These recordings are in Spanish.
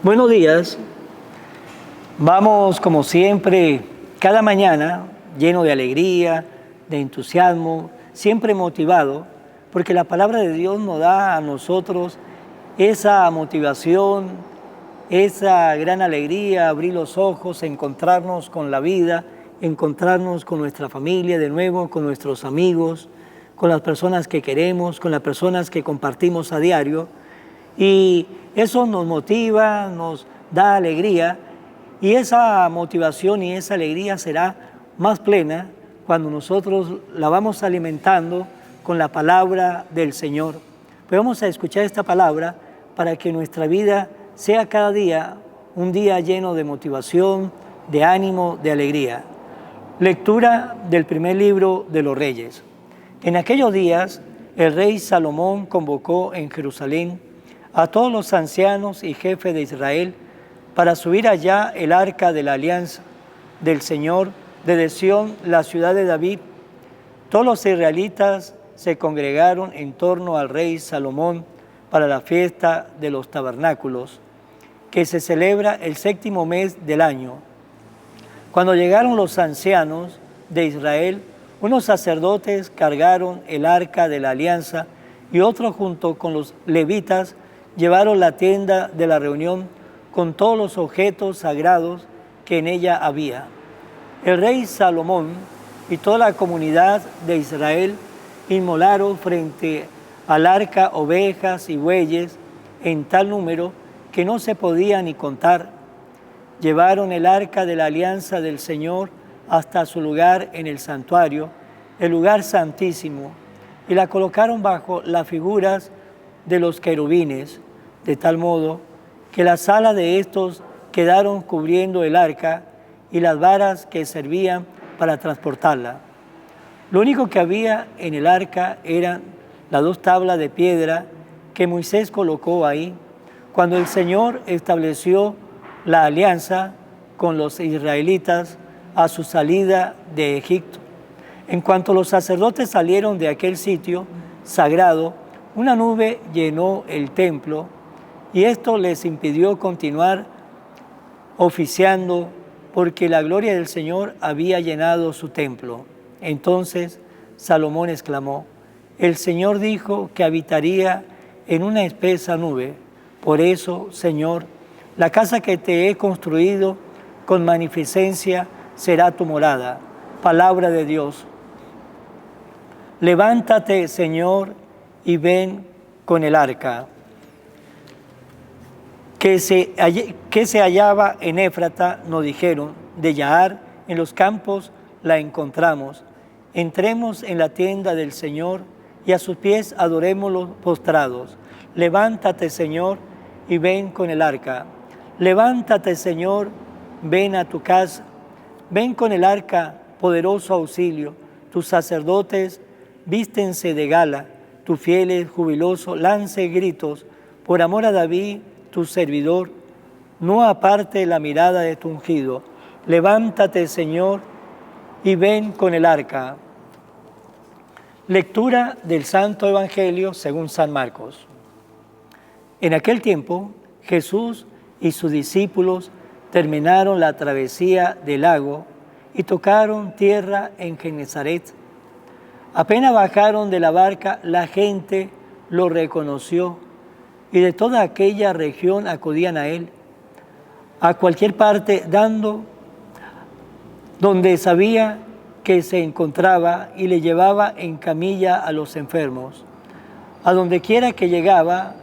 Buenos días. Vamos, como siempre, cada mañana lleno de alegría, de entusiasmo, siempre motivado, porque la palabra de Dios nos da a nosotros esa motivación, esa gran alegría, abrir los ojos, encontrarnos con la vida, encontrarnos con nuestra familia de nuevo, con nuestros amigos, con las personas que queremos, con las personas que compartimos a diario. Y eso nos motiva, nos da alegría, y esa motivación y esa alegría será más plena cuando nosotros la vamos alimentando con la palabra del Señor. Pues vamos a escuchar esta palabra para que nuestra vida sea cada día un día lleno de motivación, de ánimo, de alegría. Lectura del primer libro de los Reyes. En aquellos días, el rey Salomón convocó en Jerusalén a todos los ancianos y jefes de Israel para subir allá el arca de la alianza del Señor desde Sión, la ciudad de David. Todos los israelitas se congregaron en torno al rey Salomón para la fiesta de los tabernáculos, que se celebra el 7º mes del año. Cuando llegaron los ancianos de Israel, unos sacerdotes cargaron el arca de la alianza y otros junto con los levitas llevaron la tienda de la reunión con todos los objetos sagrados que en ella había. El rey Salomón y toda la comunidad de Israel inmolaron frente al arca ovejas y bueyes en tal número que no se podía ni contar. Llevaron el arca de la alianza del Señor hasta su lugar en el santuario, el lugar santísimo, y la colocaron bajo las figuras de los querubines, de tal modo que las alas de estos quedaron cubriendo el arca y las varas que servían para transportarla. Lo único que había en el arca eran las 2 tablas de piedra que Moisés colocó ahí cuando el Señor estableció la alianza con los israelitas a su salida de Egipto. En cuanto los sacerdotes salieron de aquel sitio sagrado, una nube llenó el templo y esto les impidió continuar oficiando porque la gloria del Señor había llenado su templo. Entonces Salomón exclamó: el Señor dijo que habitaría en una espesa nube. Por eso, Señor, la casa que te he construido con magnificencia será tu morada. Palabra de Dios. Levántate, Señor, y ven con el arca, que se hallaba en Éfrata, nos dijeron, de Yaar, en los campos la encontramos. Entremos en la tienda del Señor y a sus pies adorémoslo postrados. Levántate, Señor, y ven con el arca. Levántate, Señor, ven a tu casa. Ven con el arca, poderoso auxilio. Tus sacerdotes vístense de gala. Tu fiel jubiloso lance gritos. Por amor a David, tu servidor, no aparte la mirada de tu ungido. Levántate, Señor, y ven con el arca. Lectura del Santo Evangelio según San Marcos. En aquel tiempo, Jesús y sus discípulos terminaron la travesía del lago y tocaron tierra en Genesaret. Apenas bajaron de la barca, la gente lo reconoció y de toda aquella región acudían a él, a cualquier parte donde sabía que se encontraba, y le llevaba en camilla a los enfermos. A donde quiera que llegaba,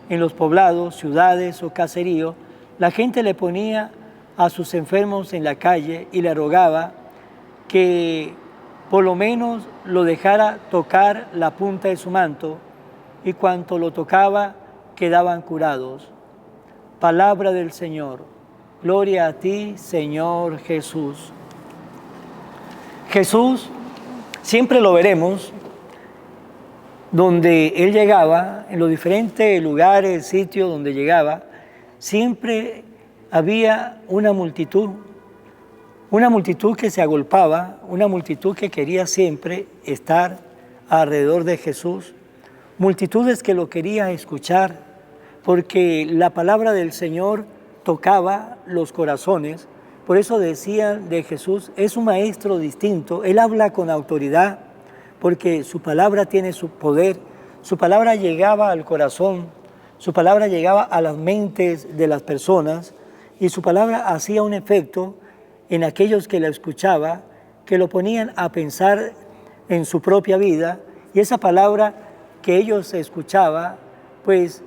en los poblados, ciudades o caseríos, la gente le ponía a sus enfermos en la calle y le rogaba que por lo menos lo dejara tocar la punta de su manto, y cuanto lo tocaba quedaban curados. Palabra del Señor. Gloria a ti, Señor Jesús. Jesús, siempre lo veremos, donde Él llegaba, en los diferentes lugares, sitios donde llegaba, siempre había una multitud que se agolpaba, una multitud que quería siempre estar alrededor de Jesús, multitudes que lo querían escuchar, porque la palabra del Señor tocaba los corazones. Por eso decían de Jesús, es un maestro distinto. Él habla con autoridad porque su palabra tiene su poder. Su palabra llegaba al corazón, su palabra llegaba a las mentes de las personas y su palabra hacía un efecto en aquellos que la escuchaban, que lo ponían a pensar en su propia vida, y esa palabra que ellos escuchaban, pues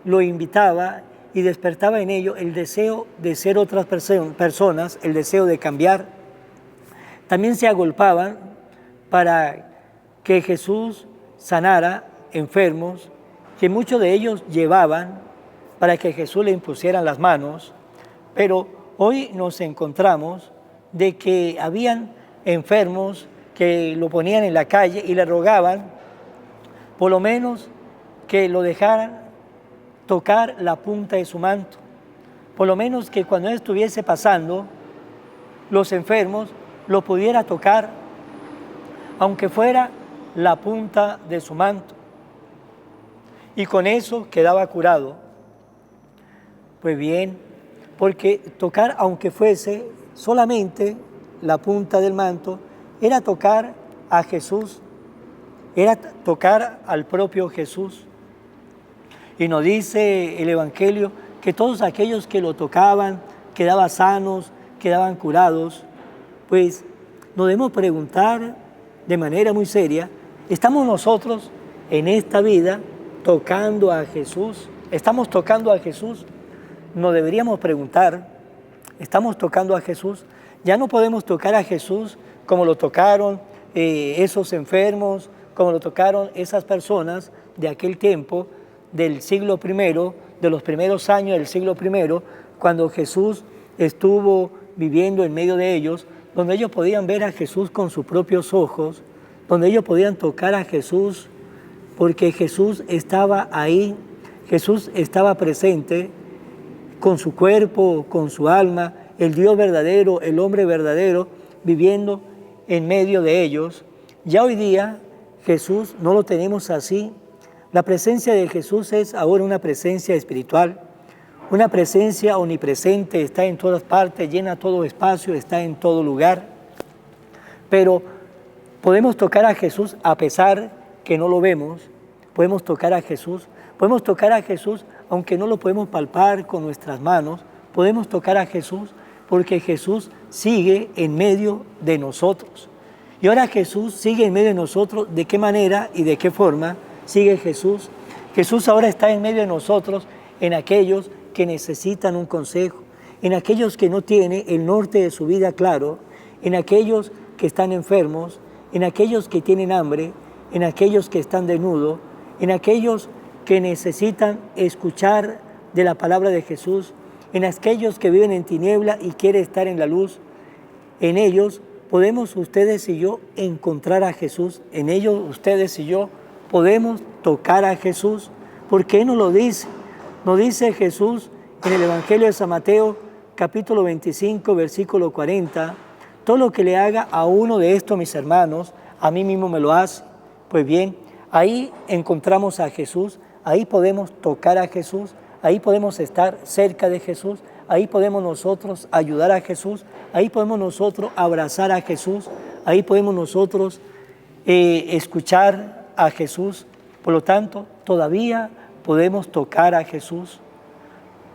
lo invitaba y despertaba en ellos el deseo de ser otras personas, el deseo de cambiar. También se agolpaban para que Jesús sanara enfermos, que muchos de ellos llevaban para que Jesús le impusieran las manos, pero hoy nos encontramos de que habían enfermos que lo ponían en la calle y le rogaban por lo menos que lo dejaran tocar la punta de su manto, por lo menos que cuando él estuviese pasando, los enfermos lo pudiera tocar, aunque fuera la punta de su manto, y con eso quedaba curado. Pues bien, porque tocar, aunque fuese solamente la punta del manto, era tocar a Jesús, era tocar al propio Jesús. Y nos dice el Evangelio que todos aquellos que lo tocaban quedaban sanos, quedaban curados. Pues nos debemos preguntar de manera muy seria, ¿estamos nosotros en esta vida tocando a Jesús? ¿Estamos tocando a Jesús? Nos deberíamos preguntar, ¿estamos tocando a Jesús? Ya no podemos tocar a Jesús como lo tocaron esos enfermos, como lo tocaron esas personas de aquel tiempo, del siglo I, de los primeros años del siglo I, cuando Jesús estuvo viviendo en medio de ellos, donde ellos podían ver a Jesús con sus propios ojos, donde ellos podían tocar a Jesús, porque Jesús estaba ahí, Jesús estaba presente con su cuerpo, con su alma, el Dios verdadero, el hombre verdadero, viviendo en medio de ellos. Ya hoy día Jesús no lo tenemos así. La presencia de Jesús es ahora una presencia espiritual, una presencia omnipresente, está en todas partes, llena todo espacio, está en todo lugar. Pero podemos tocar a Jesús a pesar que no lo vemos, podemos tocar a Jesús aunque no lo podemos palpar con nuestras manos, podemos tocar a Jesús porque Jesús sigue en medio de nosotros. Y ahora Jesús sigue en medio de nosotros. ¿De qué manera y de qué forma sigue Jesús? Jesús ahora está en medio de nosotros, en aquellos que necesitan un consejo, en aquellos que no tienen el norte de su vida claro, en aquellos que están enfermos, en aquellos que tienen hambre, en aquellos que están desnudos, en aquellos que necesitan escuchar de la palabra de Jesús, en aquellos que viven en tiniebla y quieren estar en la luz. En ellos podemos ustedes y yo encontrar a Jesús, en ellos ustedes y yo podemos tocar a Jesús. ¿Por qué nos lo dice? Nos dice Jesús en el Evangelio de San Mateo, capítulo 25, versículo 40, todo lo que le haga a uno de estos mis hermanos, a mí mismo me lo hace. Pues bien, ahí encontramos a Jesús, ahí podemos tocar a Jesús, ahí podemos estar cerca de Jesús, ahí podemos nosotros ayudar a Jesús, ahí podemos nosotros abrazar a Jesús, ahí podemos nosotros escuchar a Jesús. Por lo tanto, todavía podemos tocar a Jesús.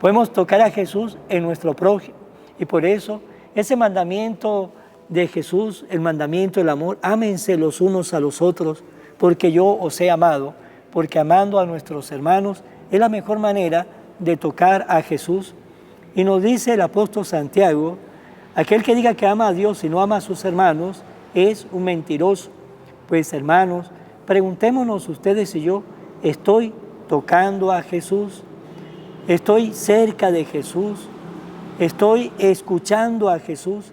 Podemos tocar a Jesús en nuestro prójimo. Y por eso, ese mandamiento de Jesús, el mandamiento del amor, ámense los unos a los otros, porque yo os he amado, porque amando a nuestros hermanos es la mejor manera de tocar a Jesús. Y nos dice el apóstol Santiago, aquel que diga que ama a Dios y no ama a sus hermanos es un mentiroso. Pues hermanos, preguntémonos ustedes y yo, ¿estoy tocando a Jesús? ¿Estoy cerca de Jesús? ¿Estoy escuchando a Jesús?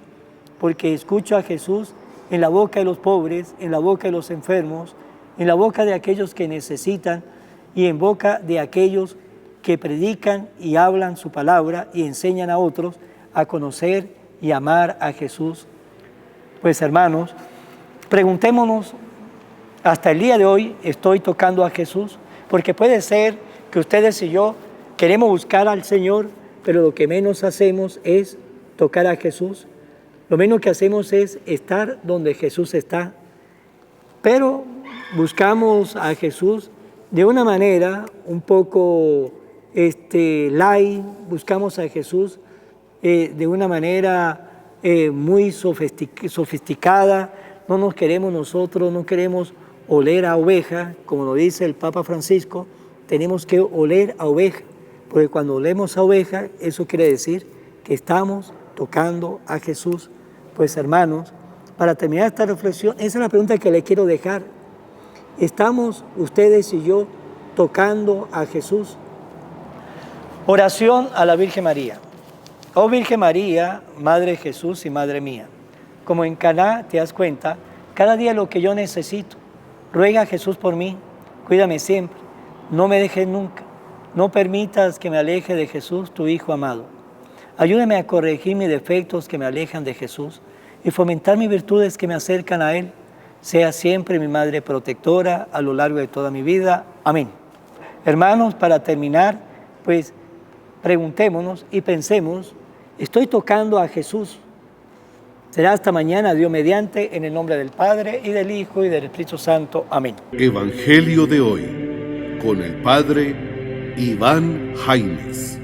Porque escucho a Jesús en la boca de los pobres, en la boca de los enfermos, en la boca de aquellos que necesitan y en boca de aquellos que predican y hablan su palabra y enseñan a otros a conocer y amar a Jesús. Pues hermanos, preguntémonos, hasta el día de hoy, ¿estoy tocando a Jesús? Porque puede ser que ustedes y yo queremos buscar al Señor, pero lo que menos hacemos es tocar a Jesús. Lo menos que hacemos es estar donde Jesús está. Pero buscamos a Jesús de una manera un poco light, buscamos a Jesús de una manera muy sofisticada. No nos queremos nosotros, no queremos oler a oveja, como lo dice el Papa Francisco, tenemos que oler a oveja, porque cuando olemos a oveja, eso quiere decir que estamos tocando a Jesús. Pues hermanos, para terminar esta reflexión, esa es la pregunta que le quiero dejar. ¿Estamos ustedes y yo tocando a Jesús? Oración a la Virgen María. Oh Virgen María, Madre de Jesús y Madre mía, como en Caná te das cuenta, cada día lo que yo necesito. Ruega a Jesús por mí, cuídame siempre, no me dejes nunca, no permitas que me aleje de Jesús, tu Hijo amado. Ayúdame a corregir mis defectos que me alejan de Jesús y fomentar mis virtudes que me acercan a Él. Sea siempre mi Madre protectora a lo largo de toda mi vida. Amén. Hermanos, para terminar, pues preguntémonos y pensemos, ¿estoy tocando a Jesús? Será hasta mañana, Dios mediante, en el nombre del Padre, y del Hijo, y del Espíritu Santo. Amén. Evangelio de hoy, con el Padre Iván Jaimes.